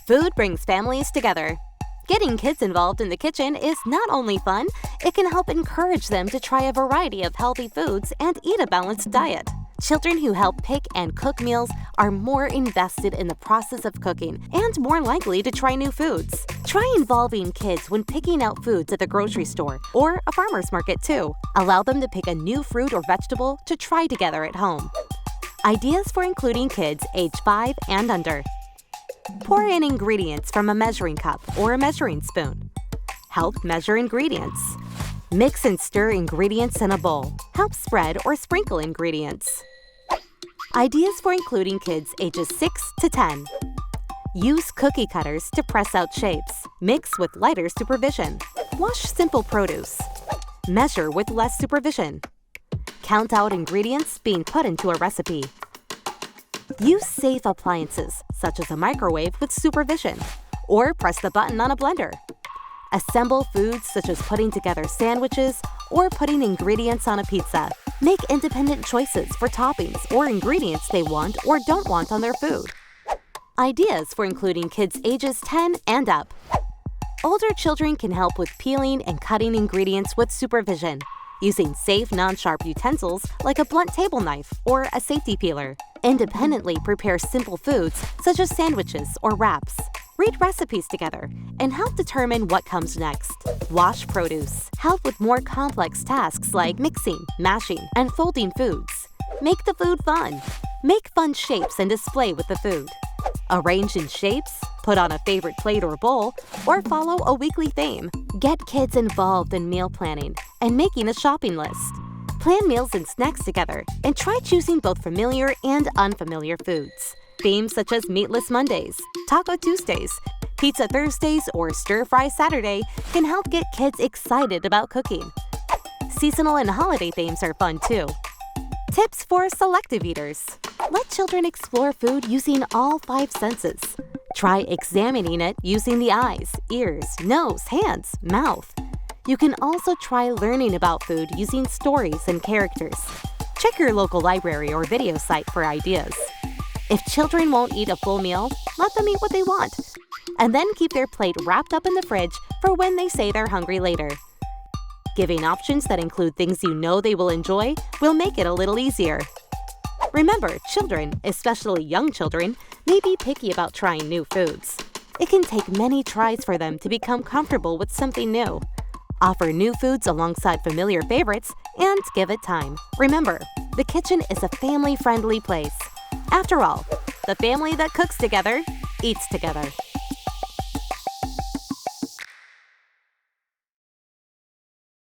Food brings families together. Getting kids involved in the kitchen is not only fun, it can help encourage them to try a variety of healthy foods and eat a balanced diet. Children who help pick and cook meals are more invested in the process of cooking and more likely to try new foods. Try involving kids when picking out foods at the grocery store or a farmer's market too. Allow them to pick a new fruit or vegetable to try together at home. Ideas for including kids age 5 and under. Pour in ingredients from a measuring cup or a measuring spoon. Help measure ingredients. Mix and stir ingredients in a bowl. Help spread or sprinkle ingredients. Ideas for including kids ages 6 to 10. Use cookie cutters to press out shapes. Mix with lighter supervision. Wash simple produce. Measure with less supervision. Count out ingredients being put into a recipe. Use safe appliances, such as a microwave with supervision, or press the button on a blender. Assemble foods such as putting together sandwiches or putting ingredients on a pizza. Make independent choices for toppings or ingredients they want or don't want on their food. Ideas for including kids ages 10 and up. Older children can help with peeling and cutting ingredients with supervision, using safe, non-sharp utensils like a blunt table knife or a safety peeler. Independently prepare simple foods such as sandwiches or wraps. Read recipes together and help determine what comes next. Wash produce. Help with more complex tasks like mixing, mashing, and folding foods. Make the food fun. Make fun shapes and display with the food. Arrange in shapes, put on a favorite plate or bowl, or follow a weekly theme. Get kids involved in meal planning and making a shopping list. Plan meals and snacks together and try choosing both familiar and unfamiliar foods. Themes such as Meatless Mondays, Taco Tuesdays, Pizza Thursdays, or Stir Fry Saturday can help get kids excited about cooking. Seasonal and holiday themes are fun too. Tips for selective eaters. Let children explore food using all 5 senses. Try examining it using the eyes, ears, nose, hands, mouth. You can also try learning about food using stories and characters. Check your local library or video site for ideas. If children won't eat a full meal, let them eat what they want, and then keep their plate wrapped up in the fridge for when they say they're hungry later. Giving options that include things you know they will enjoy will make it a little easier. Remember, children, especially young children, may be picky about trying new foods. It can take many tries for them to become comfortable with something new. Offer new foods alongside familiar favorites and give it time. Remember, the kitchen is a family-friendly place. After all, the family that cooks together eats together.